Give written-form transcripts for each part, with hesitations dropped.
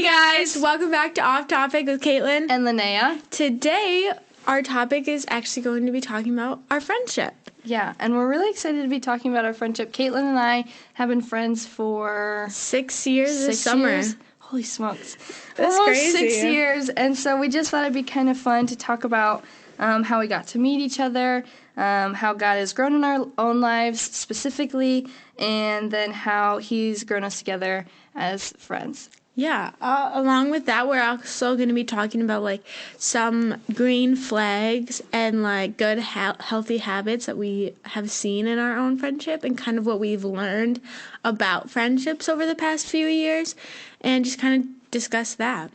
guys, welcome back to Off Topic with Caitlin and Linnea. Today, our topic is actually going to be talking about our friendship. Yeah, and we're really excited to be talking about our friendship. Caitlin and I have been friends for 6 years this summer. Years. Holy smokes. That's almost crazy. 6 years, and so we just thought it'd be kind of fun to talk about how we got to meet each other, how God has grown in our own lives specifically, and then how He's grown us together as friends. Yeah, along with that, we're also going to be talking about, like, some green flags and, like, good, healthy habits that we have seen in our own friendship and kind of what we've learned about friendships over the past few years and just kind of discuss that.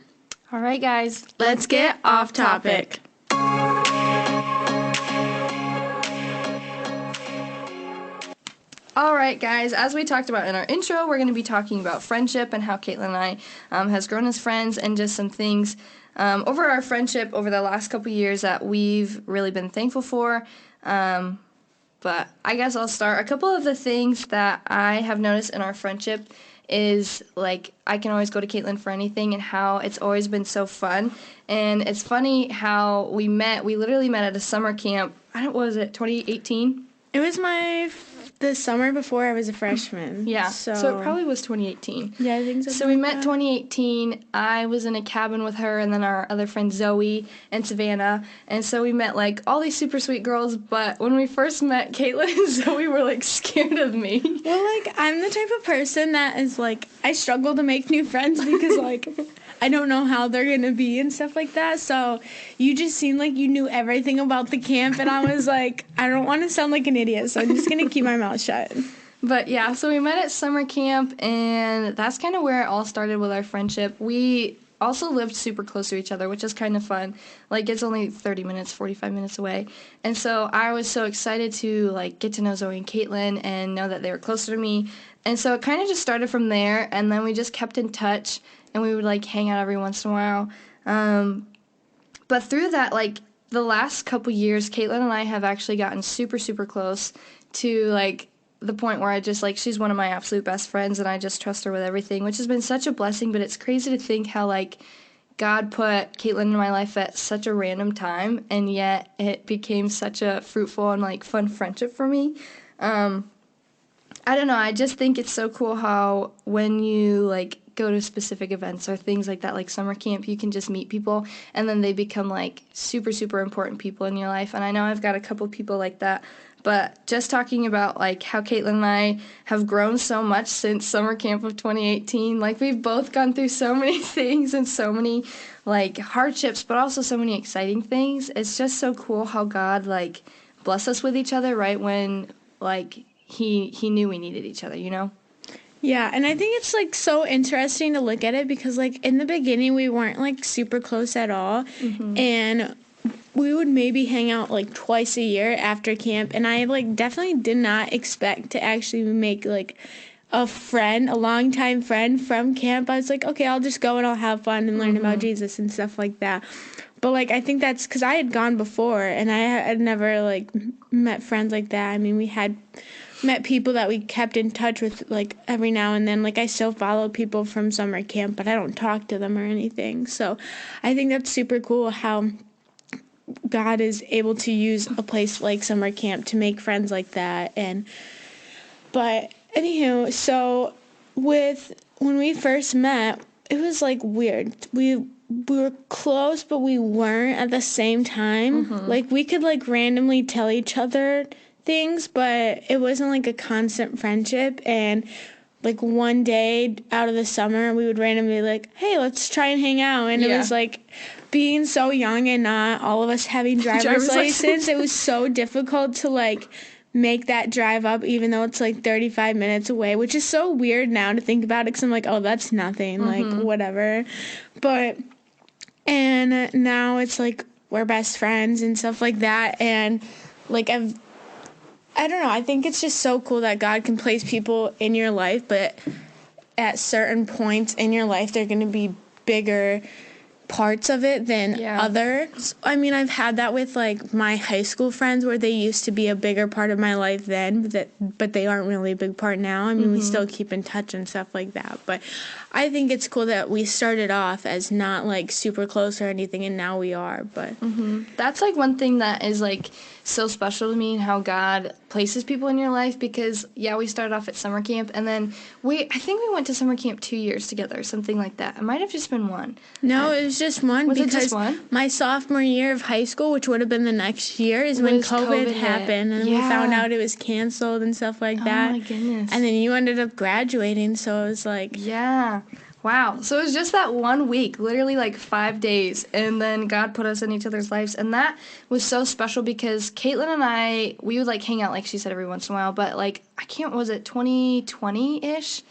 All right, guys, let's get off topic. All right, guys, as we talked about in our intro, we're going to be talking about friendship and how Caitlin and I has grown as friends and just some things over our friendship over the last couple years that we've really been thankful for. But I guess I'll start. A couple of the things that I have noticed in our friendship is, like, I can always go to Caitlin for anything and how it's always been so fun. And it's funny how we literally met at a summer camp. What was it, 2018? It was the summer before I was a freshman. Yeah, so it probably was 2018. Yeah, I think so. So we met 2018. I was in a cabin with her and then our other friend Zoe and Savannah. And so we met, like, all these super sweet girls. But when we first met, Caitlin and Zoe were, like, scared of me. Well, like, I'm the type of person that is, like, I struggle to make new friends because, like, I don't know how they're going to be and stuff like that. So you just seemed like you knew everything about the camp. And I was like, I don't want to sound like an idiot, so I'm just going to keep my mouth shut. But, yeah, so we met at summer camp, and that's kind of where it all started with our friendship. We also lived super close to each other, which is kind of fun. Like, it's only 30 minutes, 45 minutes away. And so I was so excited to, like, get to know Zoe and Caitlin and know that they were closer to me. And so it kind of just started from there, and then we just kept in touch. And we would, like, hang out every once in a while. But through that, like, the last couple years, Caitlin and I have actually gotten super, super close to, like, the point where I just, like, she's one of my absolute best friends, and I just trust her with everything, which has been such a blessing. But it's crazy to think how, like, God put Caitlin in my life at such a random time, and yet it became such a fruitful and, like, fun friendship for me. I don't know. I just think it's so cool how when you, like, go to specific events or things like that, like summer camp, you can just meet people and then they become, like, super, super important people in your life. And I know I've got a couple people like that, but just talking about, like, how Caitlin and I have grown so much since summer camp of 2018. Like, we've both gone through so many things and so many, like, hardships, but also so many exciting things. It's just so cool how God, like, blessed us with each other right when, like, he knew we needed each other, you know? Yeah, and I think it's, like, so interesting to look at it because, like, in the beginning we weren't, like, super close at all, and we would maybe hang out, like, twice a year after camp, and I, like, definitely did not expect to actually make, like, a longtime friend from camp. I was like, okay, I'll just go and I'll have fun and learn about Jesus and stuff like that. But, like, I think that's because I had gone before, and I had never, like, met friends like that. I mean, we had met people that we kept in touch with, like, every now and then. Like, I still follow people from summer camp, but I don't talk to them or anything. So I think that's super cool how God is able to use a place like summer camp to make friends like that. But anywho, so when we first met, it was, like, weird. We were close, but we weren't at the same time. Like, we could, like, randomly tell each other things, but it wasn't, like, a constant friendship. And, like, one day out of the summer, we would randomly be like, hey, let's try and hang out. And it was, like, being so young and not all of us having driver's license, it was so difficult to, like, make that drive up, even though it's, like, 35 minutes away, which is so weird now to think about it, because I'm like, oh, that's nothing, like, whatever. And now it's, like, we're best friends and stuff like that. And, like, I don't know, I think it's just so cool that God can place people in your life, but at certain points in your life, they're going to be bigger parts of it than Yeah. others. I mean, I've had that with like my high school friends where they used to be a bigger part of my life then, but they aren't really a big part now. I mean, we still keep in touch and stuff like that. But I think it's cool that we started off as not like super close or anything, and now we are. But That's like one thing that is like so special to me, and how God places people in your life, because we started off at summer camp, and then I think we went to summer camp 2 years together, something like that. It might have just been one. no, it was just one Was it because just one? my sophomore year of high school, which would have been the next year, is when Was COVID COVID hit. happened, and we Yeah. found out it was canceled and stuff like that. Oh my goodness. And then you ended up graduating, so it was like, Yeah. Wow. So it was just that 1 week, literally like 5 days, and then God put us in each other's lives, and that was so special because Caitlin and I, we would like hang out, like she said, every once in a while, but like was it 2020-ish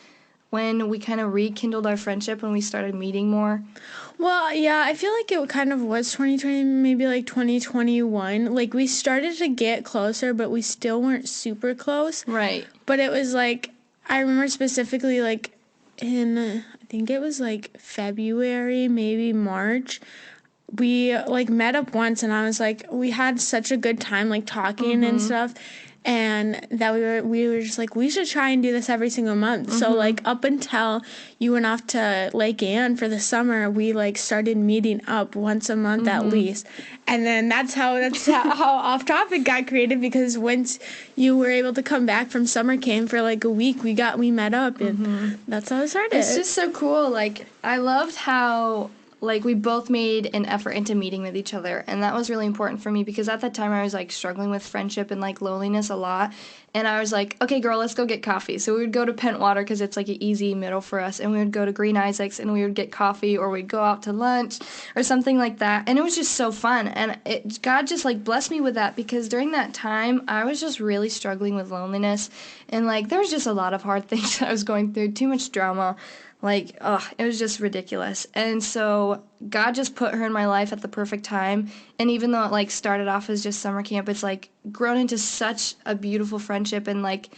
when we kind of rekindled our friendship and we started meeting more? well, yeah, I feel like it kind of was 2020, maybe like 2021. Like, we started to get closer, but we still weren't super close. Right. But it was like, I remember specifically, like, I think it was like February, maybe March. We like met up once, and I was like, we had such a good time, like talking and stuff. And that we were just like, we should try and do this every single month. So like up until you went off to Lake Ann for the summer, we like started meeting up once a month at least. And then that's how off topic got created, because once you were able to come back from summer camp for like a week, we met up, and that's how it started. It's just so cool. Like, I loved how like we both made an effort into meeting with each other, and that was really important for me because at that time I was like struggling with friendship and like loneliness a lot, and I was like, okay girl, let's go get coffee. So we would go to Pentwater because it's like an easy middle for us, and we would go to Green Isaacs and we would get coffee, or we'd go out to lunch or something like that, and it was just so fun. And God just like blessed me with that, because during that time I was just really struggling with loneliness, and like there was just a lot of hard things that I was going through, too much drama. Like, it was just ridiculous. And so God just put her in my life at the perfect time. And even though it, like, started off as just summer camp, it's, like, grown into such a beautiful friendship. And, like,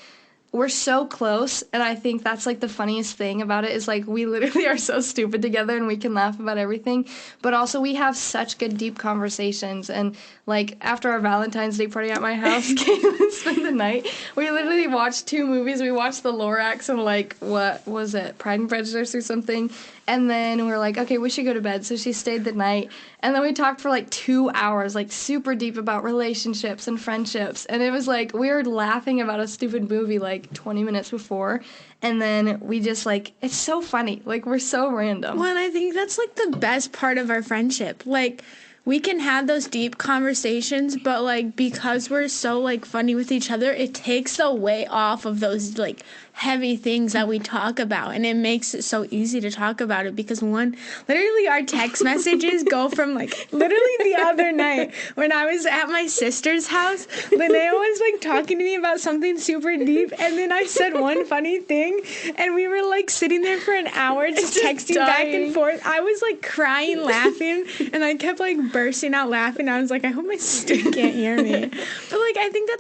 we're so close. And I think that's, like, the funniest thing about it is, like, we literally are so stupid together and we can laugh about everything. But also we have such good, deep conversations. And, like, after our Valentine's Day party at my house, Caitlin spent the night. We literally watched 2 movies. We watched The Lorax and, like, what was it, Pride and Prejudice or something. And then we were like, okay, we should go to bed. So she stayed the night. And then we talked for like 2 hours, like super deep about relationships and friendships. And it was like, we were laughing about a stupid movie like 20 minutes before. And then we just like, it's so funny. Like, we're so random. Well, and I think that's like the best part of our friendship. Like, we can have those deep conversations, but like because we're so like funny with each other, it takes the weight off of those like heavy things that we talk about, and it makes it so easy to talk about it, because literally our text messages go from like literally the other night when I was at my sister's house, Linnea was like talking to me about something super deep, and then I said one funny thing, and we were like sitting there for an hour just texting back and forth. I was like crying laughing, and I kept like bursting out laughing. I was like, I hope my sister can't hear me. But like I think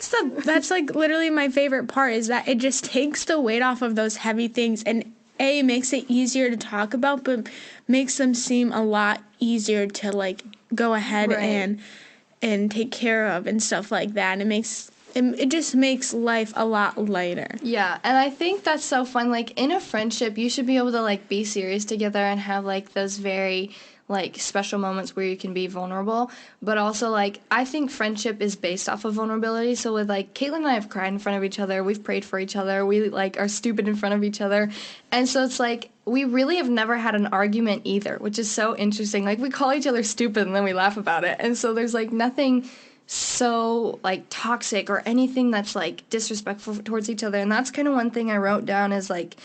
that's like literally my favorite part, is that it just takes the weight off of those heavy things, and makes it easier to talk about, but makes them seem a lot easier to like go ahead and take care of and stuff like that. And it just makes life a lot lighter. Yeah, and I think that's so fun. Like, in a friendship, you should be able to like be serious together and have like those very like special moments where you can be vulnerable, but also like I think friendship is based off of vulnerability. So with like Caitlin and I have cried in front of each other, we've prayed for each other, we like are stupid in front of each other, and so it's like we really have never had an argument either, which is so interesting. Like, we call each other stupid and then we laugh about it, and so there's like nothing so like toxic or anything that's like disrespectful towards each other. And that's kind of one thing I wrote down is like,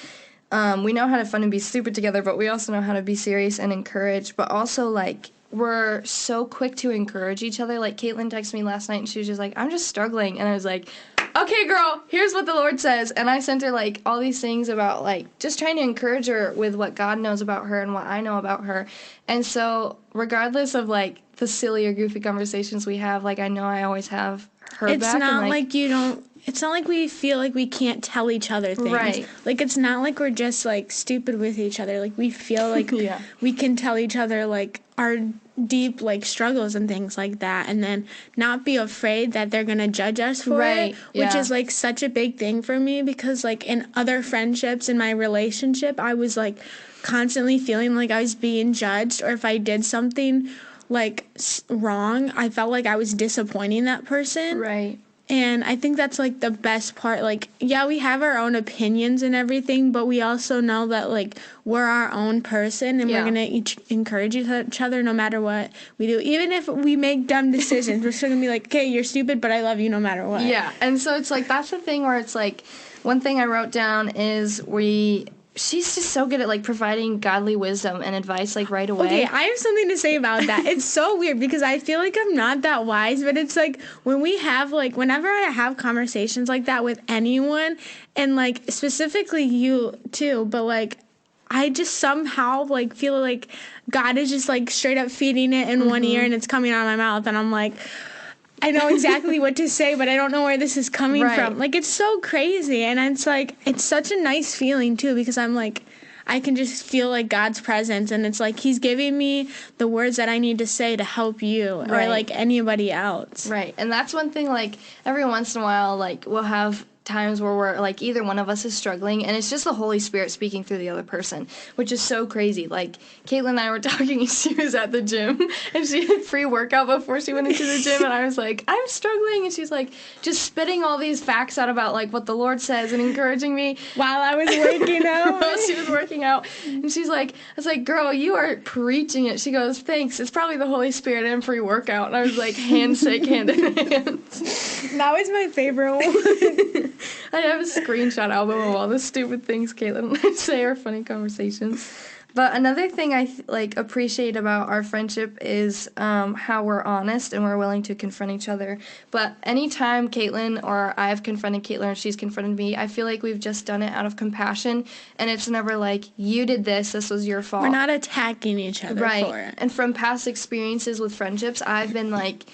we know how to fun and be stupid together, but we also know how to be serious and encourage. But also, like, we're so quick to encourage each other. Like, Caitlin texted me last night, and she was just like, I'm just struggling. And I was like, okay, girl, here's what the Lord says. And I sent her, like, all these things about, like, just trying to encourage her with what God knows about her and what I know about her. And so, regardless of, like, the silly or goofy conversations we have, like, I know I always have her It's back. not and, like you don't. It's not like we feel like we can't tell each other things. Right. Like, it's not like we're just, like, stupid with each other. Like, we feel like Yeah. we can tell each other, like, our deep, like, struggles and things like that. And then not be afraid that they're going to judge us for Right, it. Which yeah. is, like, such a big thing for me because, like, in other friendships in my relationship, I was, like, constantly feeling like I was being judged. Or if I did something, like, wrong, I felt like I was disappointing that person. Right. And I think that's, like, the best part. Like, yeah, we have our own opinions and everything, but we also know that, like, we're our own person and Yeah. we're going to each encourage each other no matter what we do. Even if we make dumb decisions, we're still going to be like, okay, you're stupid, but I love you no matter what. Yeah, and so it's like that's the thing where it's like one thing I wrote down is she's just so good at like providing godly wisdom and advice like right away. Okay, I have something to say about that. It's so weird because I feel like I'm not that wise, but it's like when we have like whenever I have conversations like that with anyone and like specifically you too, but like I just somehow like feel like God is just like straight up feeding it in one ear and it's coming out of my mouth and I'm like I know exactly what to say, but I don't know where this is coming Right. from. Like, it's so crazy. And it's like, it's such a nice feeling, too, because I'm like, I can just feel like God's presence. And it's like, He's giving me the words that I need to say to help you Right. or like anybody else. Right, and that's one thing, like, every once in a while, like, we'll have times where we're, like, either one of us is struggling, and it's just the Holy Spirit speaking through the other person, which is so crazy. Like, Caitlin and I were talking, and she was at the gym, and she had free workout before she went into the gym, and I was like, I'm struggling, and she's, like, just spitting all these facts out about, like, what the Lord says and encouraging me. While I was working out. While she was working out, and she's like, I was like, girl, you are preaching it. She goes, thanks, it's probably the Holy Spirit and free workout, and I was like, handshake, hand in hand. That was my favorite one. I have a screenshot album of all the stupid things Caitlin and I say are funny conversations. But another thing I like appreciate about our friendship is how we're honest and we're willing to confront each other. But anytime Caitlin or I've confronted Caitlin or she's confronted me, I feel like we've just done it out of compassion, and it's never like, you did this was your fault. We're not attacking each other Right. for it. And from past experiences with friendships, I've been like,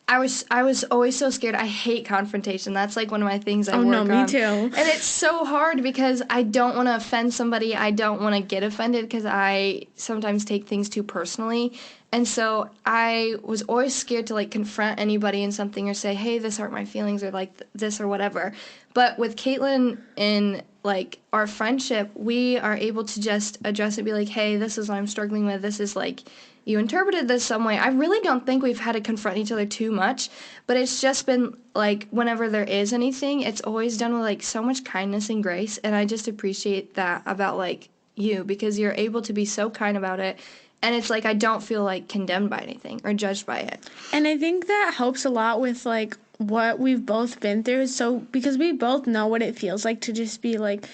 I was always so scared. I hate confrontation. That's like one of my things I work on. me too. And it's so hard because I don't want to offend somebody. I don't want to get offended because I sometimes take things too personally. And so I was always scared to like confront anybody in something or say, hey, this hurt my feelings or like this or whatever. But with Caitlin in like our friendship, we are able to just address it, be like, hey, this is what I'm struggling with. This is like, you interpreted this some way. I really don't think we've had to confront each other too much, but it's just been like whenever there is anything, it's always done with like so much kindness and grace, and I just appreciate that about like you because you're able to be so kind about it, and it's like I don't feel like condemned by anything or judged by it. And I think that helps a lot with like what we've both been through. So because we both know what it feels like to just be like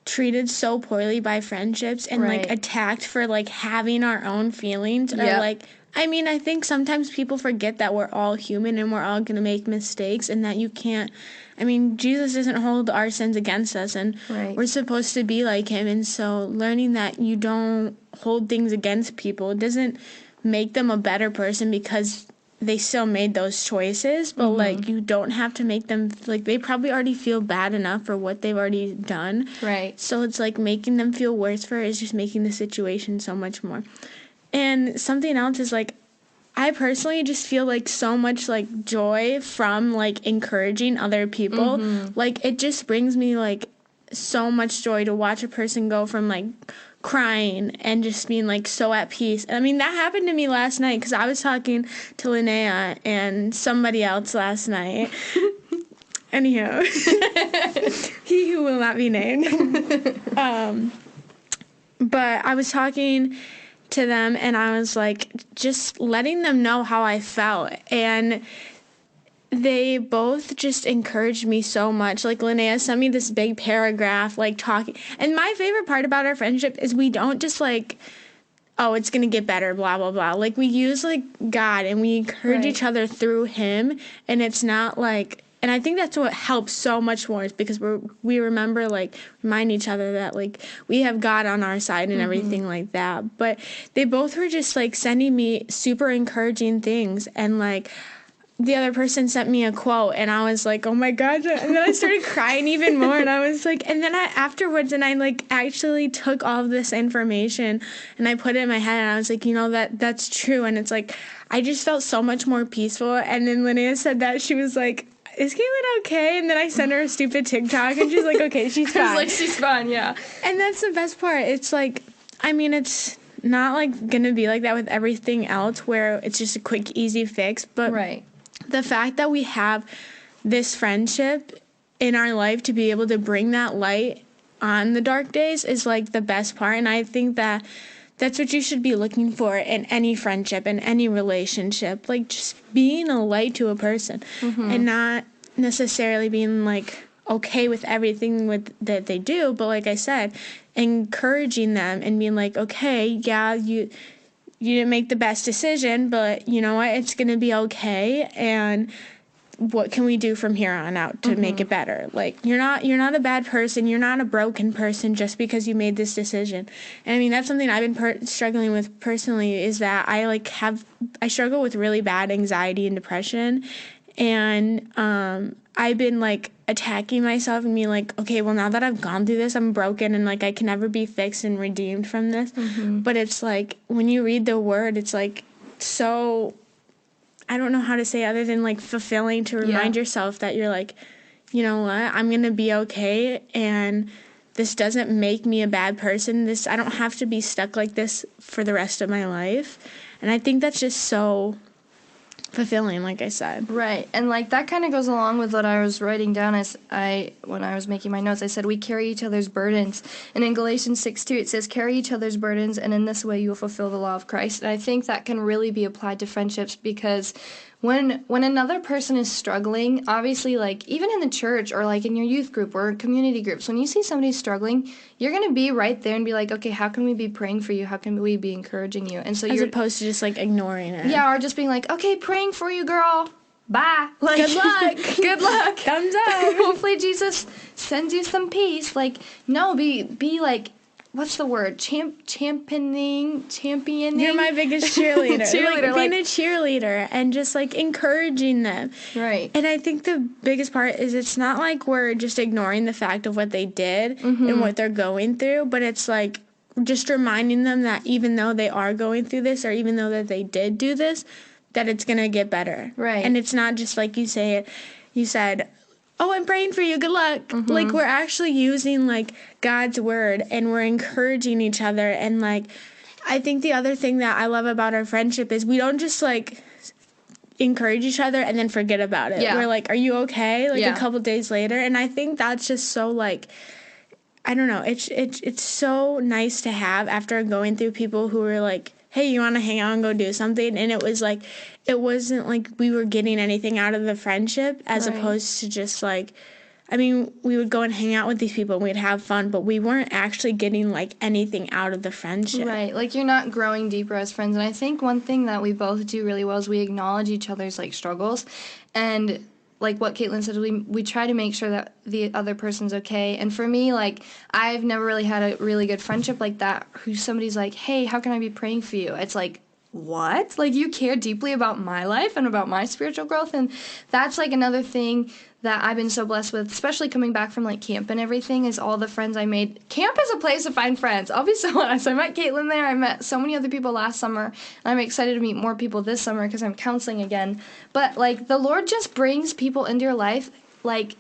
treated so poorly by friendships and Right. like attacked for like having our own feelings or Yep. like I mean I think sometimes people forget that we're all human and we're all going to make mistakes and that you can't I mean Jesus doesn't hold our sins against us and Right. we're supposed to be like him, and so learning that you don't hold things against people doesn't make them a better person because they still made those choices, but like you don't have to make them like they probably already feel bad enough for what they've already done. Right. So it's like making them feel worse for it is just making the situation so much more. And something else is like I personally just feel like so much like joy from like encouraging other people. Like it just brings me like so much joy to watch a person go from like crying and just being like so at peace. I mean that happened to me last night because I was talking to Linnea and somebody else last night. Anyhow, he who will not be named. But I was talking to them and I was like just letting them know how I felt, and they both just encouraged me so much. Like Linnea sent me this big paragraph like talking, and my favorite part about our friendship is we don't just like, oh, it's gonna get better, blah blah blah. Like we use like God and we encourage Right. each other through him, and it's not like and I think that's what helps so much more is because we remember, like, remind each other that, like, we have God on our side and everything like that. But they both were just, like, sending me super encouraging things, and, like, the other person sent me a quote, and I was like, oh my God. And then I started crying even more, and I was like, and then afterwards, and I, like, actually took all of this information, and I put it in my head, and I was like, that's true. And it's like, I just felt so much more peaceful. And then Linnea said that, she was like, is Caitlin okay? And then I sent her a stupid TikTok, and she's like, okay, she's fine. I was like, she's fine, yeah. And that's the best part. It's like, I mean, it's not, like, gonna be like that with everything else where it's just a quick, easy fix. But right. The fact that we have this friendship in our life to be able to bring that light on the dark days is, like, the best part. And I think that that's what you should be looking for in any friendship, in any relationship. Like, just being a light to a person and not necessarily being, like, okay with everything that they do. But like I said, encouraging them and being like, okay, yeah, you didn't make the best decision, but you know what? It's going to be okay. And what can we do from here on out to make it better? Like, you're not a bad person. You're not a broken person just because you made this decision. And I mean, that's something I've been struggling with personally, is that I struggle with really bad anxiety and depression. And I've been, like, attacking myself and being like, okay, well, now that I've gone through this, I'm broken, and, like, I can never be fixed and redeemed from this. But it's like, when you read the word, it's, like, so, I don't know how to say other than, like, fulfilling to remind yourself that you're like, you know what, I'm going to be okay, and this doesn't make me a bad person. I don't have to be stuck like this for the rest of my life. And I think that's just so fulfilling, like I said. Right. And, like, that kind of goes along with what I was writing down when I was making my notes. I said we carry each other's burdens. And in Galatians 6:2, it says, carry each other's burdens, and in this way you will fulfill the law of Christ. And I think that can really be applied to friendships, because when another person is struggling, obviously, like, even in the church or, like, in your youth group or community groups, when you see somebody struggling, you're going to be right there and be like, okay, how can we be praying for you? How can we be encouraging you? And so as opposed to just, like, ignoring it. Yeah, or just being like, okay, praying for you, girl. Bye. Like, good luck. Good luck. Thumbs up. Hopefully Jesus sends you some peace. Like, no, be like, what's the word? Championing. You're my biggest cheerleader. Cheerleader, being a cheerleader and just, like, encouraging them. Right. And I think the biggest part is it's not like we're just ignoring the fact of what they did and what they're going through, but it's like just reminding them that even though they are going through this, or even though that they did do this, that it's going to get better. Right. And it's not just like you said, oh, I'm praying for you, good luck. Like, we're actually using, like, God's word, and we're encouraging each other. And, like, I think the other thing that I love about our friendship is we don't just, like, encourage each other and then forget about it. We're like, are you okay? Like, a couple days later. And I think that's just so, like, I don't know. It's so nice to have after going through people who were like, hey, you want to hang out and go do something? And it was like, it wasn't like we were getting anything out of the friendship, as opposed to just, like, I mean, we would go and hang out with these people and we'd have fun, but we weren't actually getting, like, anything out of the friendship. Right. Like, you're not growing deeper as friends. And I think one thing that we both do really well is we acknowledge each other's, like, struggles. And like what Caitlin said, we try to make sure that the other person's okay. And for me, like, I've never really had a really good friendship like that, who somebody's like, hey, how can I be praying for you? It's like, what? Like, you care deeply about my life and about my spiritual growth? And that's, like, another thing that I've been so blessed with, especially coming back from, like, camp and everything, is all the friends I made. Camp is a place to find friends. I'll be so honest. I met Caitlin there. I met so many other people last summer, and I'm excited to meet more people this summer because I'm counseling again. But, like, the Lord just brings people into your life, like,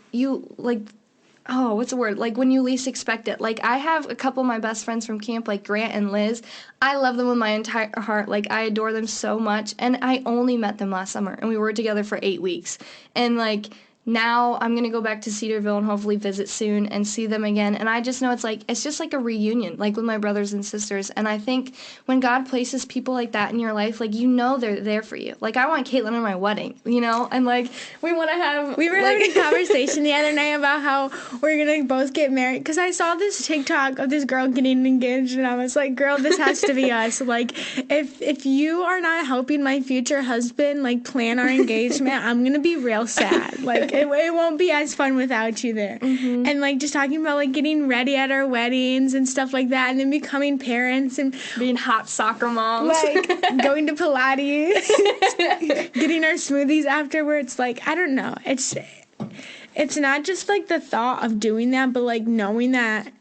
oh, what's the word? Like, when you least expect it. Like, I have a couple of my best friends from camp, like Grant and Liz. I love them with my entire heart. Like, I adore them so much. And I only met them last summer, and we were together for 8 weeks. And, like, now I'm going to go back to Cedarville and hopefully visit soon and see them again. And I just know it's just like a reunion, like with my brothers and sisters. And I think when God places people like that in your life, like, you know they're there for you. Like, I want Caitlin at my wedding, you know? And, like, we want to have... We were having a conversation the other night about how we're going to both get married. Because I saw this TikTok of this girl getting engaged, and I was like, girl, this has to be us. Like, if you are not helping my future husband, like, plan our engagement, I'm going to be real sad. Like, it won't be as fun without you there. And like just talking about like getting ready at our weddings and stuff like that, and then becoming parents and being hot soccer moms, like going to Pilates, getting our smoothies afterwards. Like, I don't know. It's not just like the thought of doing that, but like knowing that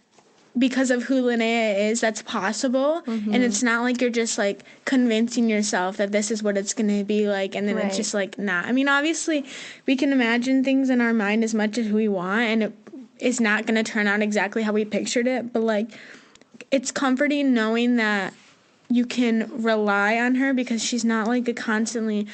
because of who Linnea is, that's possible. And it's not like you're just like convincing yourself that this is what it's going to be like, and then it's just like, nah. I mean, obviously we can imagine things in our mind as much as we want, and it is not going to turn out exactly how we pictured it, but like it's comforting knowing that you can rely on her, because she's not like a constantly,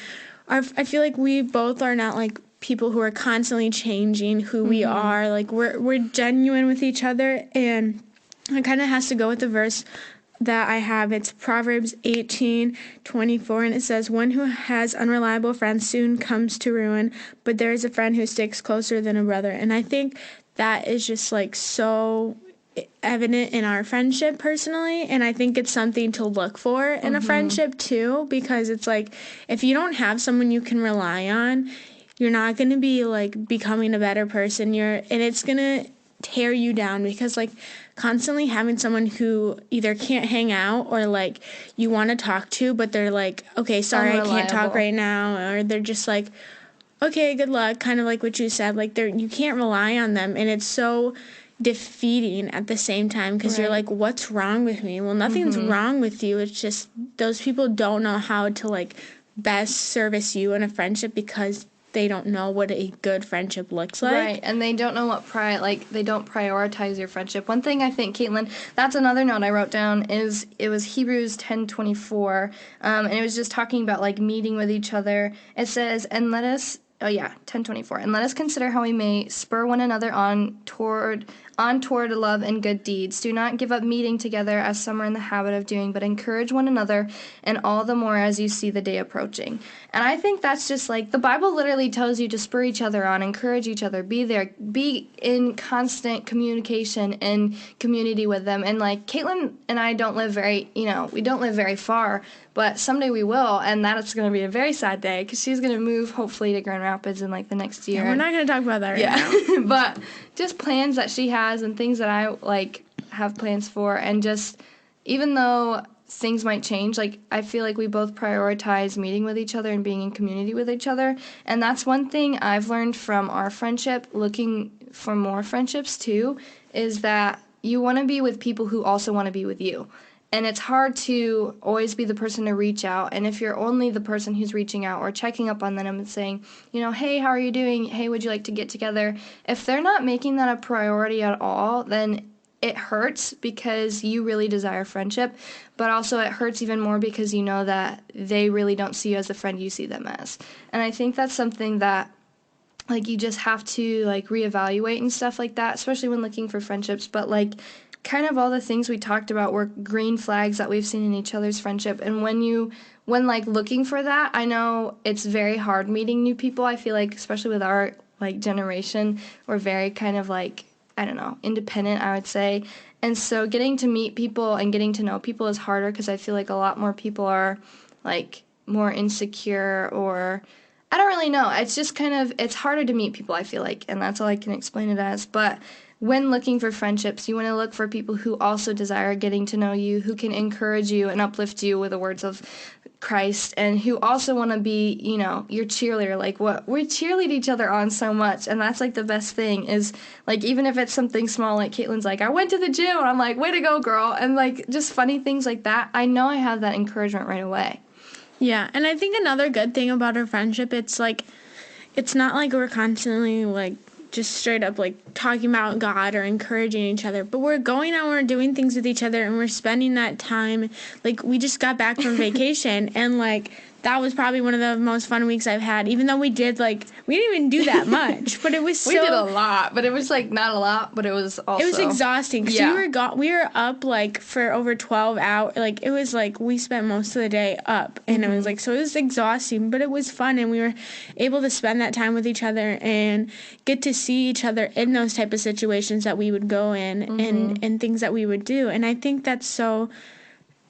I feel like we both are not like people who are constantly changing who we are. Like we're genuine with each other, and it kind of has to go with the verse that I have. It's Proverbs 18:24, and it says, "One who has unreliable friends soon comes to ruin, but there is a friend who sticks closer than a brother." And I think that is just like so evident in our friendship personally, and I think it's something to look for in a friendship too, because it's like if you don't have someone you can rely on, you're not going to be like becoming a better person. And it's going to tear you down, because like constantly having someone who either can't hang out or like you want to talk to, but they're like, okay, sorry, I can't talk right now, or they're just like, okay, good luck, kind of like what you said, like you can't rely on them, and it's so defeating at the same time, because you're like, what's wrong with me? Well, nothing's wrong with you. It's just those people don't know how to like best service you in a friendship, because they don't know what a good friendship looks like. Right, and they don't know what they don't prioritize your friendship. One thing I think, Caitlin, that's another note I wrote down, is it was Hebrews 10:24, and it was just talking about like meeting with each other. It says, and let us, 10:24, and let us consider how we may spur one another on toward love and good deeds. Do not give up meeting together as some are in the habit of doing, but encourage one another, and all the more as you see the day approaching. And I think that's just like, the Bible literally tells you to spur each other on, encourage each other, be there, be in constant communication and community with them. And like Caitlin and I don't live we don't live very far, but someday we will, and that is going to be a very sad day, because she's going to move hopefully to Grand Rapids in like the next year. Yeah, we're not going to talk about that right now. But just plans that she has and things that I like have plans for, and just even though things might change, like I feel like we both prioritize meeting with each other and being in community with each other. And that's one thing I've learned from our friendship, looking for more friendships too, is that you want to be with people who also want to be with you. And it's hard to always be the person to reach out. And if you're only the person who's reaching out or checking up on them and saying, hey, how are you doing? Hey, would you like to get together? If they're not making that a priority at all, then it hurts, because you really desire friendship. But also it hurts even more because you know that they really don't see you as the friend you see them as. And I think that's something that like you just have to like reevaluate and stuff like that, especially when looking for friendships. But like kind of all the things we talked about were green flags that we've seen in each other's friendship. And when like looking for that, I know it's very hard meeting new people. I feel like, especially with our like generation, we're very kind of like, I don't know, independent, I would say. And so getting to meet people and getting to know people is harder, because I feel like a lot more people are like more insecure, or I don't really know. It's just kind of, it's harder to meet people, I feel like, and that's all I can explain it as. But when looking for friendships, you want to look for people who also desire getting to know you, who can encourage you and uplift you with the words of Christ, and who also want to be, your cheerleader. Like what we cheerlead each other on so much, and that's like the best thing is like, even if it's something small, like Caitlin's like, I went to the gym, and I'm like, way to go, girl, and like just funny things like that. I know I have that encouragement right away. Yeah, and I think another good thing about our friendship, it's like, it's not like we're constantly like just straight up like talking about God or encouraging each other, but we're going out and we're doing things with each other, and we're spending that time. Like we just got back from vacation, and like that was probably one of the most fun weeks I've had, even though we didn't even do that much, but it was we did a lot, but it was like not a lot, but it was also, it was exhausting, because we were up like for over 12 hours. Like it was like we spent most of the day up, and it was like, so it was exhausting, but it was fun, and we were able to spend that time with each other and get to see each other in those type of situations that we would go in, and things that we would do. And I think that's so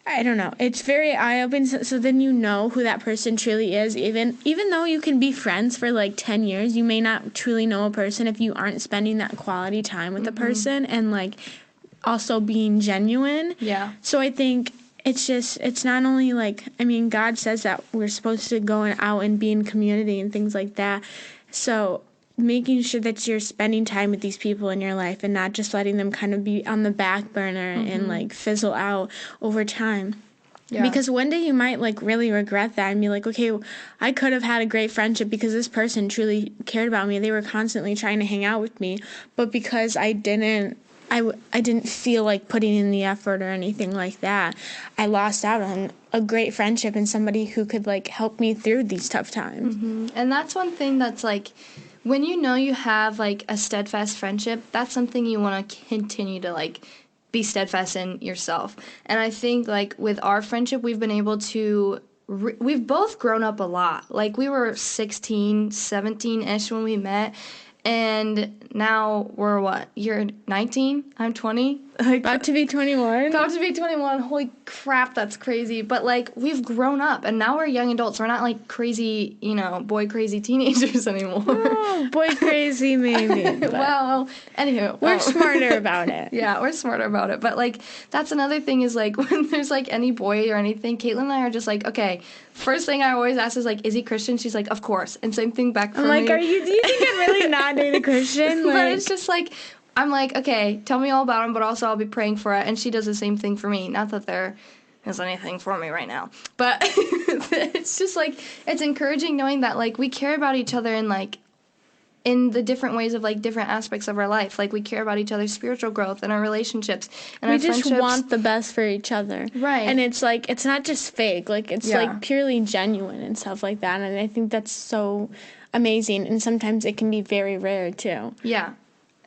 I don't know. It's very eye-opening. So then you know who that person truly is. Even though you can be friends for like 10 years, you may not truly know a person if you aren't spending that quality time with the person and like also being genuine. Yeah. So I think it's not only like, I mean, God says that we're supposed to go out and be in community and things like that. So making sure that you're spending time with these people in your life and not just letting them kind of be on the back burner and like fizzle out over time. Yeah. Because one day you might like really regret that and be like, okay, I could have had a great friendship because this person truly cared about me. They were constantly trying to hang out with me, but because I didn't feel like putting in the effort or anything like that, I lost out on a great friendship and somebody who could like help me through these tough times. And that's one thing that's like, when you know you have like a steadfast friendship, that's something you want to continue to like be steadfast in yourself. And I think like with our friendship, we've been able to we've both grown up a lot. Like we were 16, 17-ish when we met. And now we're what? You're 19? I'm 20? Like, about to be 21. About to be 21. Holy crap, that's crazy. But, like, we've grown up, and now we're young adults. We're not, like, crazy, boy crazy teenagers anymore. Oh, boy crazy maybe. Well, anywho. We're smarter about it. Yeah, we're smarter about it. But, like, that's another thing is, like, when there's, like, any boy or anything, Caitlin and I are just like, okay, first thing I always ask is, like, is he Christian? She's like, of course. And same thing back from me. I'm like, do you think I'm really not dating a Christian? But it's just, like, I'm like, okay, tell me all about him, but also I'll be praying for it. And she does the same thing for me. Not that there is anything for me right now. But it's just, like, it's encouraging knowing that, like, we care about each other in, like, in the different ways of, like, different aspects of our life. Like, we care about each other's spiritual growth and our relationships and our friendships. We just want the best for each other. Right. And it's, like, it's not just fake. Like, it's, like, purely genuine and stuff like that. And I think that's so amazing. And sometimes it can be very rare, too. Yeah.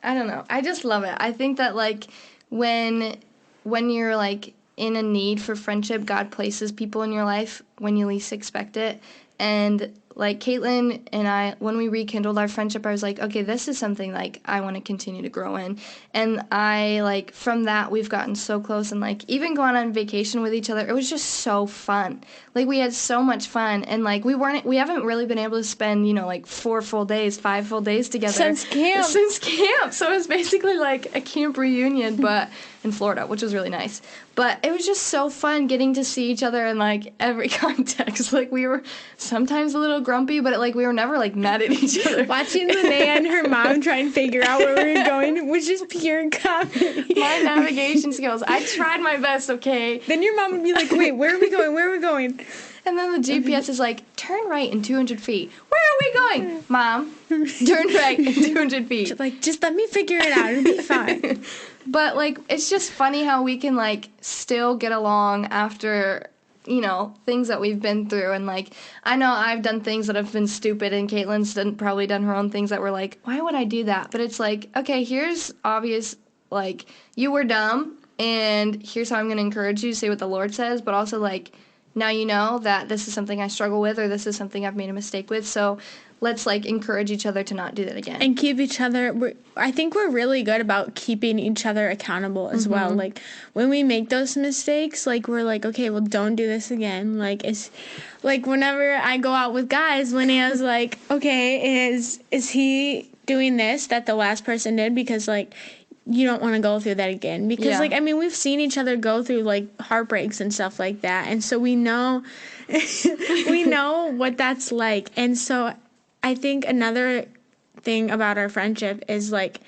I don't know. I just love it. I think that, like, when you're, like, in a need for friendship, God places people in your life when you least expect it. And, like, Caitlin and I, when we rekindled our friendship, I was like, okay, this is something, like, I want to continue to grow in. And I, like, from that, we've gotten so close. And, like, even going on vacation with each other, it was just so fun. Like, we had so much fun. And, like, we haven't really been able to spend, like, 5 full days together. Since camp. So it was basically, like, a camp reunion, but in Florida, which was really nice. But it was just so fun getting to see each other in, like, every context. Like, we were sometimes a little grumpy, but, like, we were never, like, mad at each other. Watching Linnea and her mom try and figure out where we were going was just pure comedy. My navigation skills. I tried my best, okay? Then your mom would be like, wait, where are we going? Where are we going? And then the GPS is like, turn right in 200 feet. Where are we going? Mom, turn right in 200 feet. She's like, just let me figure it out. It'll be fine. But, like, it's just funny how we can, like, still get along after, things that we've been through. And, like, I know I've done things that have been stupid, and Caitlin's probably done her own things that were like, why would I do that? But it's like, okay, here's obvious, like, you were dumb, and here's how I'm going to encourage you to say what the Lord says, but also, like, now you know that this is something I struggle with or this is something I've made a mistake with. So let's, like, encourage each other to not do that again. And keep each other, I think we're really good about keeping each other accountable as well. Like, when we make those mistakes, like, we're like, okay, well, don't do this again. Like, it's, like, whenever I go out with guys, Linnea's like, okay, is he doing this that the last person did? Because, like, you don't want to go through that again. Because, like, I mean, we've seen each other go through, like, heartbreaks and stuff like that. And so we know, what that's like. And so I think another thing about our friendship is, like,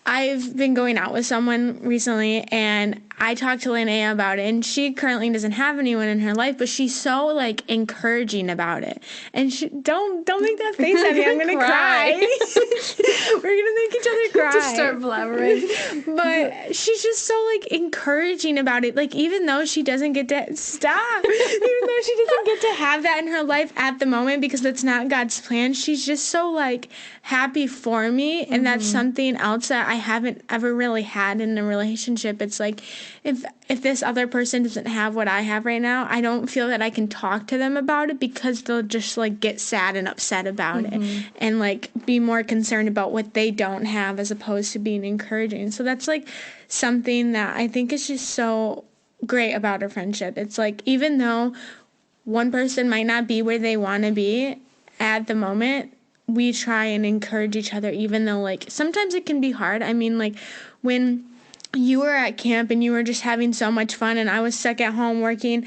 I've been going out with someone recently, and I talked to Linnea about it, and she currently doesn't have anyone in her life, but she's so, like, encouraging about it. And don't make that face at me. I'm gonna cry. We're gonna make each other cry. Just start blabbering. But she's just so, like, encouraging about it. Like, even though she doesn't get to even though she doesn't get to have that in her life at the moment because that's not God's plan, she's just so, like, happy for me, and that's something else that I haven't ever really had in a relationship. It's like, if this other person doesn't have what I have right now, I don't feel that I can talk to them about it because they'll just, like, get sad and upset about it and, like, be more concerned about what they don't have as opposed to being encouraging. So that's, like, something that I think is just so great about a friendship. It's like, even though one person might not be where they want to be at the moment, we try and encourage each other, even though, like, sometimes it can be hard. I mean, like, when you were at camp and you were just having so much fun and I was stuck at home working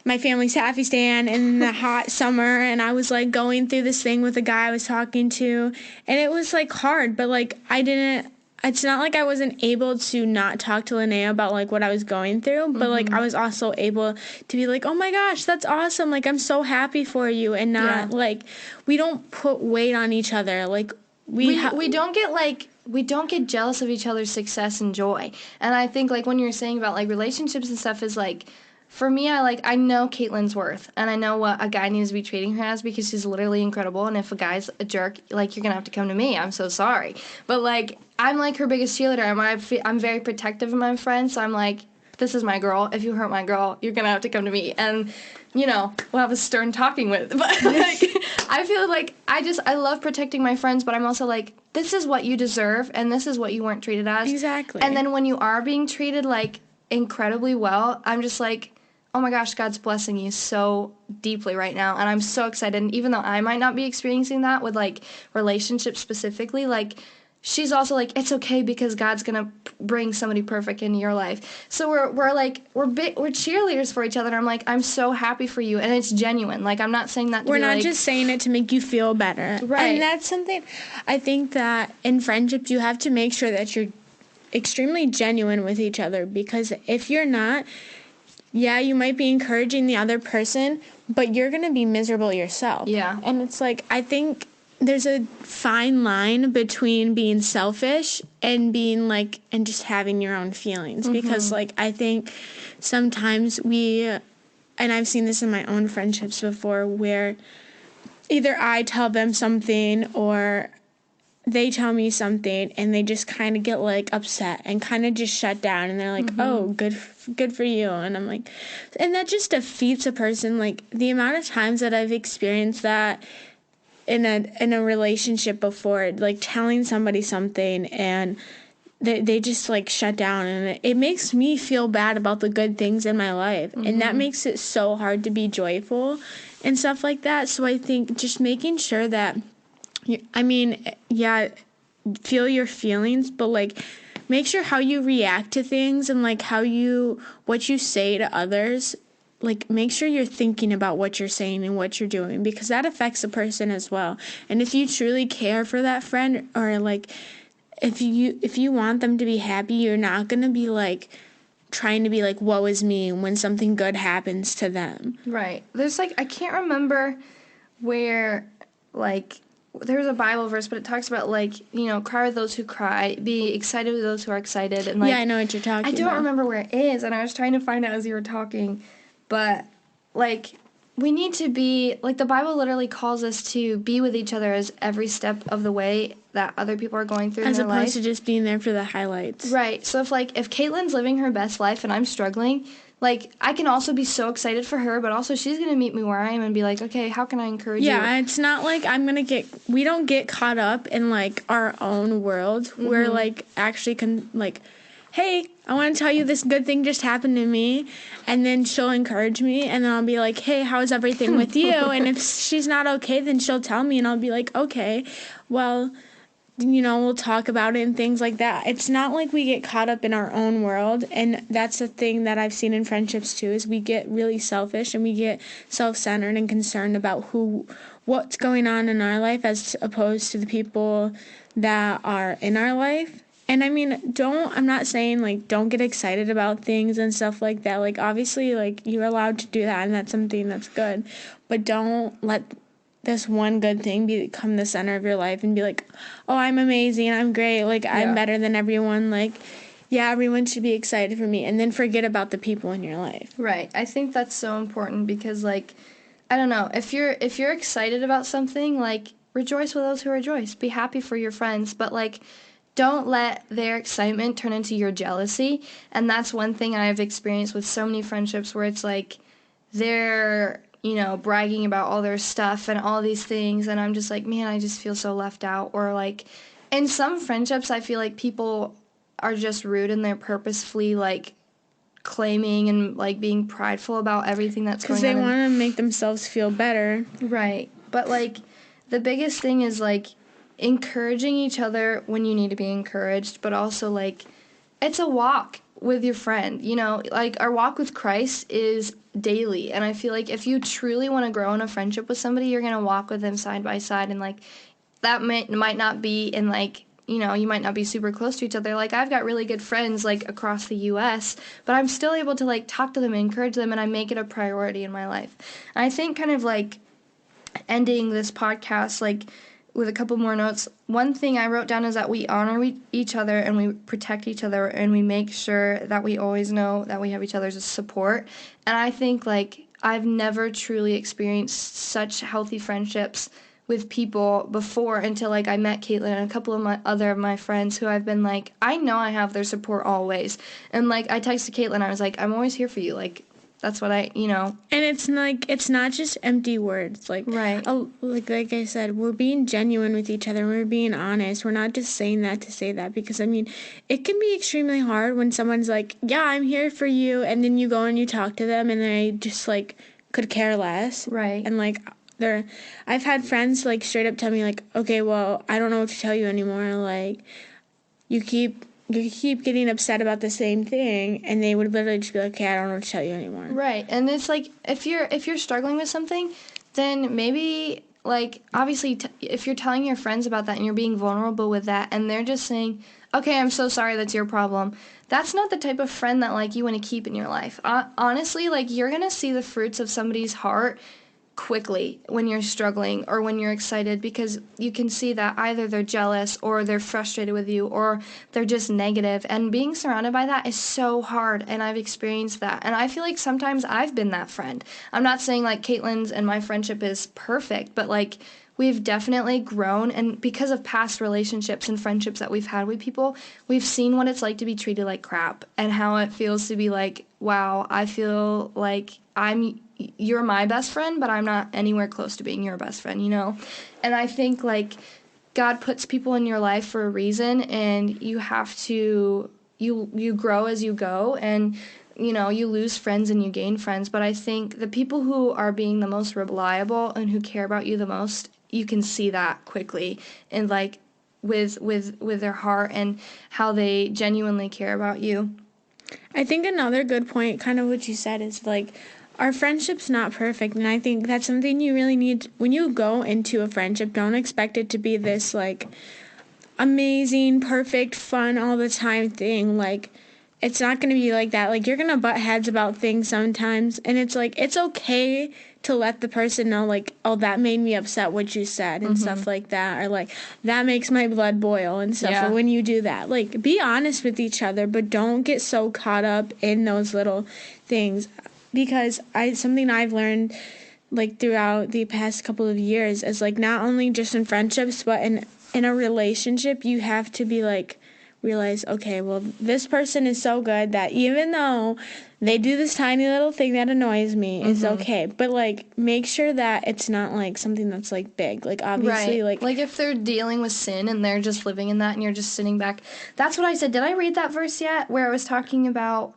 my family's taffy stand in the hot summer, and I was like going through this thing with a guy I was talking to, and it was like hard, but like it's not like I wasn't able to not talk to Linnea about like what I was going through, but like I was also able to be like, oh my gosh, that's awesome, like I'm so happy for you, and not like, we don't put weight on each other, like we don't get like, we don't get jealous of each other's success and joy. And I think like when you were saying about like relationships and stuff, is like, for me, I know Caitlin's worth, and I know what a guy needs to be treating her as, because she's literally incredible, and if a guy's a jerk, like, you're gonna have to come to me. I'm so sorry. But like, I'm like her biggest cheerleader. I'm very protective of my friends, so I'm like, this is my girl. If you hurt my girl, you're gonna have to come to me. And, you know, we'll have a stern talking with. But like, I feel like I love protecting my friends, but I'm also like, this is what you deserve, and this is what you weren't treated as. Exactly. And then when you are being treated like incredibly well, I'm just like, oh my gosh, God's blessing you so deeply right now, and I'm so excited. And even though I might not be experiencing that with like relationships specifically, like, she's also like, it's okay, because God's gonna bring somebody perfect into your life. So we're cheerleaders for each other, and I'm like, I'm so happy for you, and it's genuine. Like, I'm not saying that to we're be not like, just saying it to make you feel better, right? And that's something I think that in friendships you have to make sure that you're extremely genuine with each other, because if you're not, yeah, you might be encouraging the other person, but you're going to be miserable yourself. Yeah. And it's like, I think there's a fine line between being selfish and being like, and just having your own feelings. Because like, I think sometimes and I've seen this in my own friendships before, where either I tell them something or they tell me something, and they just kind of get like upset and kind of just shut down, and they're like, oh, good for you. And I'm like, and that just defeats a person. Like, the amount of times that I've experienced that in a relationship before, like telling somebody something and they just like shut down, and it makes me feel bad about the good things in my life, and that makes it so hard to be joyful and stuff like that. So I think just making sure that, I mean, yeah, feel your feelings, but like, make sure how you react to things and like what you say to others, like, make sure you're thinking about what you're saying and what you're doing, because that affects the person as well. And if you truly care for that friend, or like, if you want them to be happy, you're not going to be like trying to be like, woe is me, when something good happens to them. Right. There's like, I can't remember where, like, there's a Bible verse, but it talks about, like, you know, cry with those who cry, be excited with those who are excited, and like, yeah, I know what you're talking about. I don't remember where it is, and I was trying to find out as you were talking, but like, we need to be, like, the Bible literally calls us to be with each other as every step of the way that other people are going through in their life. As opposed to just being there for the highlights. Right. So if Caitlin's living her best life and I'm struggling, like, I can also be so excited for her, but also she's going to meet me where I am and be like, okay, how can I encourage you? Yeah, it's not like we don't get caught up in, like, our own world. We're, like, actually, hey, I want to tell you this good thing just happened to me, and then she'll encourage me, and then I'll be like, hey, how's everything with you? And if she's not okay, then she'll tell me, and I'll be like, okay, well, you know, we'll talk about it and things like that. It's not like we get caught up in our own world, and that's the thing that I've seen in friendships too, is we get really selfish and we get self-centered and concerned about what's going on in our life as opposed to the people that are in our life. And I mean, I'm not saying like don't get excited about things and stuff like that. Like, obviously, like, you're allowed to do that, and that's something that's good, but don't let this one good thing become the center of your life and be like, oh, I'm amazing, I'm great, like, I'm better than everyone, like, yeah, everyone should be excited for me, and then forget about the people in your life. Right. I think that's so important, because, like, I don't know, if you're excited about something, like, rejoice with those who rejoice. Be happy for your friends, but, like, don't let their excitement turn into your jealousy. And that's one thing I've experienced with so many friendships, where it's like they're, you know, bragging about all their stuff and all these things, and I'm just like, man, I just feel so left out. Or like, in some friendships, I feel like people are just rude and they're purposefully like claiming and like being prideful about everything that's going on. Because they want to make themselves feel better. Right. But like the biggest thing is like encouraging each other when you need to be encouraged, but also like it's a walk with your friend. You know, like our walk with Christ is daily. And I feel like if you truly want to grow in a friendship with somebody, you're going to walk with them side by side. And like that might not be in like, you know, you might not be super close to each other. Like I've got really good friends like across the US, but I'm still able to like talk to them and encourage them, and I make it a priority in my life. And I think kind of like ending this podcast like with a couple more notes, one thing I wrote down is that we honor each other and we protect each other, and we make sure that we always know that we have each other's support. And I think like I've never truly experienced such healthy friendships with people before until like I met Caitlin and a couple of my friends who I've been like, I know I have their support always. And like I texted Caitlin, I was like, I'm always here for you. Like that's what I, you know. And it's like, it's not just empty words. Like, right. Like I said, we're being genuine with each other. We're being honest. We're not just saying that to say that, because I mean, it can be extremely hard when someone's like, yeah, I'm here for you. And then you go and you talk to them and they just like could care less. Right. And like, I've had friends like straight up tell me like, okay, well, I don't know what to tell you anymore. Like, you keep getting upset about the same thing, and they would literally just be like, okay, I don't know what to tell you anymore. Right. And it's like if you're struggling with something, then maybe like obviously if you're telling your friends about that and you're being vulnerable with that and they're just saying, okay, I'm so sorry, that's your problem, that's not the type of friend that like you want to keep in your life. Honestly, like you're going to see the fruits of somebody's heart quickly when you're struggling or when you're excited, because you can see that either they're jealous or they're frustrated with you or they're just negative, and being surrounded by that is so hard, and I've experienced that, and I feel like sometimes I've been that friend. I'm not saying like Caitlin's and my friendship is perfect, but like we've definitely grown, and because of past relationships and friendships that we've had with people, we've seen what it's like to be treated like crap and how it feels to be like, wow, I feel like you're my best friend, but I'm not anywhere close to being your best friend, you know? And I think, like, God puts people in your life for a reason, and you have to, you grow as you go, and, you know, you lose friends and you gain friends. But I think the people who are being the most reliable and who care about you the most, you can see that quickly, and, like, with their heart and how they genuinely care about you. I think another good point, kind of what you said, is, like, our friendship's not perfect, and I think that's something you really need when you go into a friendship. Don't expect it to be this like amazing, perfect, fun all the time thing. Like, it's not going to be like that. Like, you're going to butt heads about things sometimes, and it's like, it's okay to let the person know, like, oh, that made me upset what you said, and stuff like that, or like, that makes my blood boil and stuff. Yeah. Or when you do that, like, be honest with each other, but don't get so caught up in those little things. Because something I've learned, like, throughout the past couple of years is, like, not only just in friendships, but in a relationship, you have to be, like, realize, okay, well, this person is so good that even though they do this tiny little thing that annoys me, it's okay. But, like, make sure that it's not, like, something that's, like, big. Like, obviously, right. Like if they're dealing with sin and they're just living in that and you're just sitting back. That's what I said. Did I read that verse yet? Where I was talking about,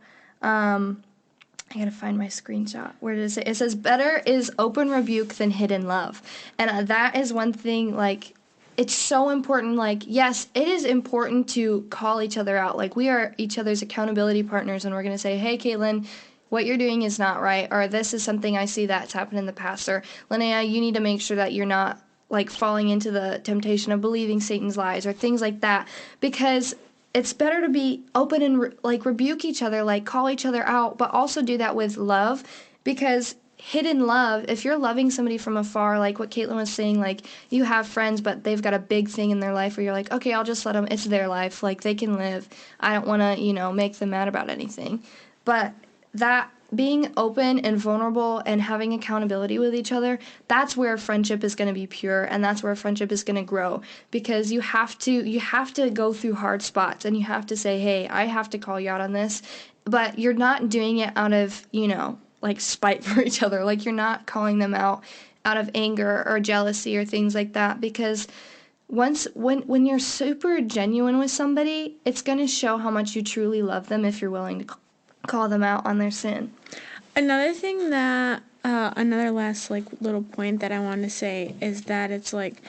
I gotta find my screenshot. Where does it? It says, better is open rebuke than hidden love. And that is one thing, like, it's so important. Like, yes, it is important to call each other out. Like, we are each other's accountability partners, and we're gonna say, hey, Caitlin, what you're doing is not right, or this is something I see that's happened in the past, or Linnea, you need to make sure that you're not, like, falling into the temptation of believing Satan's lies, or things like that, because it's better to be open and like rebuke each other, like call each other out, but also do that with love, because hidden love, if you're loving somebody from afar, like what Caitlin was saying, like you have friends, but they've got a big thing in their life where you're like, okay, I'll just let them, it's their life, like they can live. I don't want to, you know, make them mad about anything. But that being open and vulnerable and having accountability with each other, that's where friendship is going to be pure, and that's where friendship is going to grow, because you have to go through hard spots, and you have to say, hey, I have to call you out on this, but you're not doing it out of, you know, like spite for each other. Like, you're not calling them out of anger or jealousy or things like that, because when you're super genuine with somebody, it's going to show how much you truly love them if you're willing to call them out on their sin. Another thing that, another last like little point that I want to say is that it's like,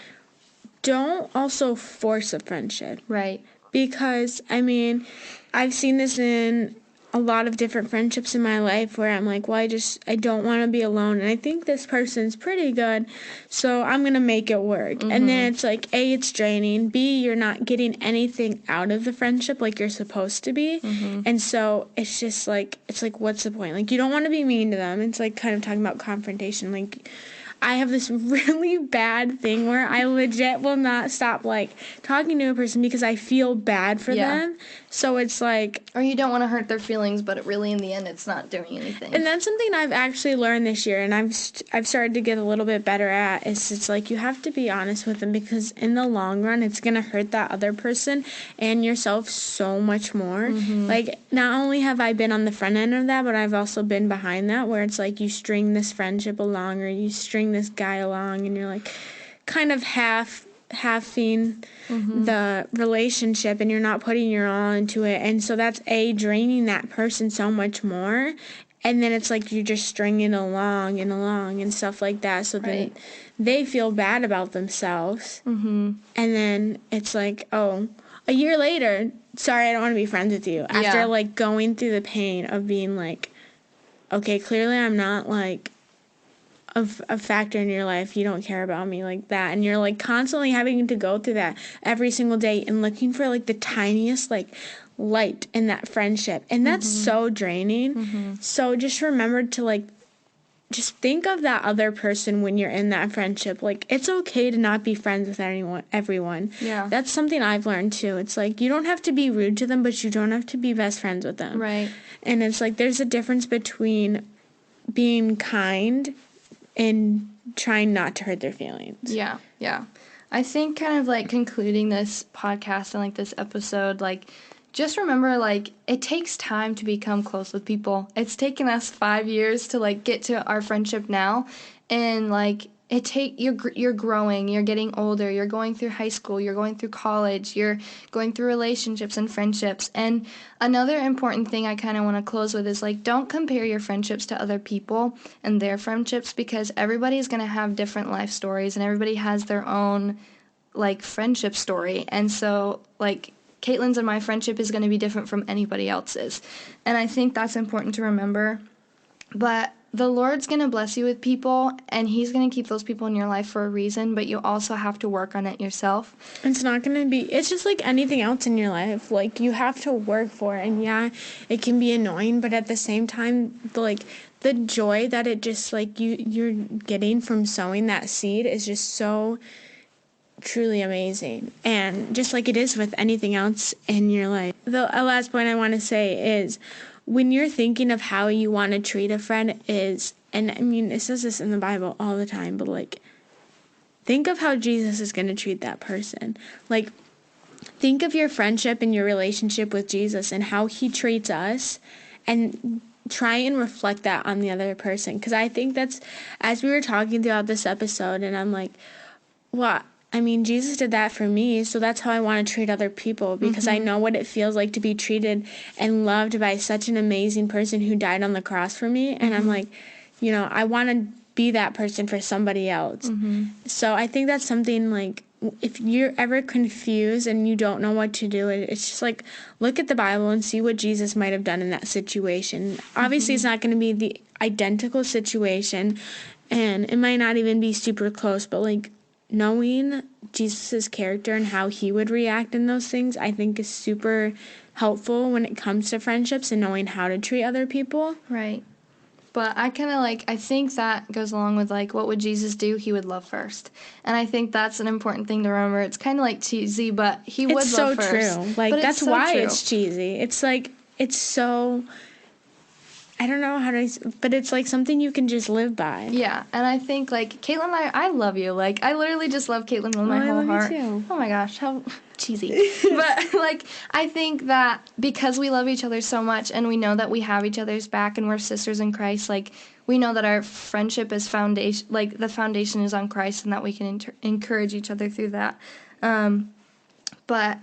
don't also force a friendship. Right. Because, I mean, I've seen this in a lot of different friendships in my life where I'm like, well, I don't want to be alone. And I think this person's pretty good, so I'm going to make it work. And then it's like, A, it's draining. B, you're not getting anything out of the friendship like you're supposed to be. And so it's just like, what's the point? Like, you don't want to be mean to them. It's like kind of talking about confrontation. Like, I have this really bad thing where I legit will not stop, like, talking to a person because I feel bad for them. So it's like... Or you don't want to hurt their feelings, but really in the end it's not doing anything. And that's something I've actually learned this year, and I've started to get a little bit better at, is it's like you have to be honest with them because in the long run it's going to hurt that other person and yourself so much more. Like, not only have I been on the front end of that, but I've also been behind that where it's like you string this friendship along or you string this guy along and you're like kind of halving the relationship and you're not putting your all into it, and so that's draining that person so much more, and then it's like you're just stringing along and stuff like that, so then they feel bad about themselves, and then it's like, oh, a year later, sorry, I don't want to be friends with you, after like going through the pain of being like, okay, clearly I'm not like a factor in your life, you don't care about me like that, and you're like constantly having to go through that every single day and looking for like the tiniest like light in that friendship, and that's so draining. So just remember to like just think of that other person when you're in that friendship. Like, it's okay to not be friends with everyone. That's something I've learned too. It's like you don't have to be rude to them, but you don't have to be best friends with them, and it's like there's a difference between being kind and trying not to hurt their feelings. Yeah. I think kind of like concluding this podcast and like this episode, like just remember like it takes time to become close with people. It's taken us 5 years to like get to our friendship now, and like you're growing, you're getting older, you're going through high school, you're going through college, you're going through relationships and friendships. And another important thing I kind of want to close with is like don't compare your friendships to other people and their friendships, because everybody's going to have different life stories and everybody has their own like friendship story. And so like Caitlin's and my friendship is going to be different from anybody else's. And I think that's important to remember. But the Lord's going to bless you with people, and He's going to keep those people in your life for a reason, but you also have to work on it yourself. It's not going to be, it's just like anything else in your life. Like, you have to work for it, and yeah, it can be annoying, but at the same time, like, the joy that it just, like, you're getting from sowing that seed is just so truly amazing. And just like it is with anything else in your life. The last point I want to say is, when you're thinking of how you want to treat a friend is, and I mean, it says this in the Bible all the time, but like, think of how Jesus is going to treat that person. Like, think of your friendship and your relationship with Jesus and how He treats us, and try and reflect that on the other person. Because I think that's, as we were talking throughout this episode, and I'm like, well, I mean, Jesus did that for me, so that's how I want to treat other people, because I know what it feels like to be treated and loved by such an amazing person who died on the cross for me, and I'm like, you know, I want to be that person for somebody else. So I think that's something, like, if you're ever confused and you don't know what to do, it's just like, look at the Bible and see what Jesus might have done in that situation. Obviously, it's not going to be the identical situation, and it might not even be super close, but like, knowing Jesus's character and how He would react in those things, I think is super helpful when it comes to friendships and knowing how to treat other people. Right. But I kind of like, I think that goes along with like, what would Jesus do? He would love first. And I think that's an important thing to remember. It's kind of like cheesy, but He would love first. It's so true. Like, that's why it's cheesy. It's like, it's so, I don't know how to, but it's like something you can just live by. Yeah, and I think like Caitlin and I love you. Like, I literally just love Caitlin with my whole heart. You too. Oh my gosh, how cheesy. But like, I think that because we love each other so much and we know that we have each other's back and we're sisters in Christ, like, we know that our friendship is foundation, like the foundation is on Christ, and that we can encourage each other through that. But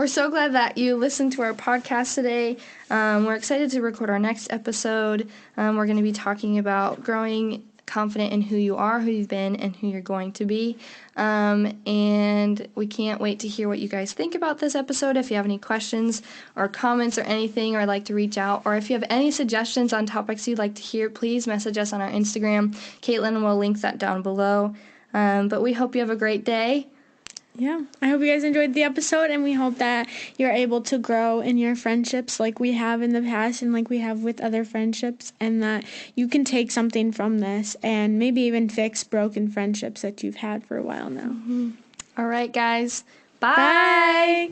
We're so glad that you listened to our podcast today. We're excited to record our next episode. We're going to be talking about growing confident in who you are, who you've been, and who you're going to be. And we can't wait to hear what you guys think about this episode. If you have any questions or comments or anything, or like to reach out, or if you have any suggestions on topics you'd like to hear, please message us on our Instagram. Caitlin will link that down below. But we hope you have a great day. Yeah, I hope you guys enjoyed the episode, and we hope that you're able to grow in your friendships like we have in the past and like we have with other friendships, and that you can take something from this and maybe even fix broken friendships that you've had for a while now. All right, guys. Bye. Bye.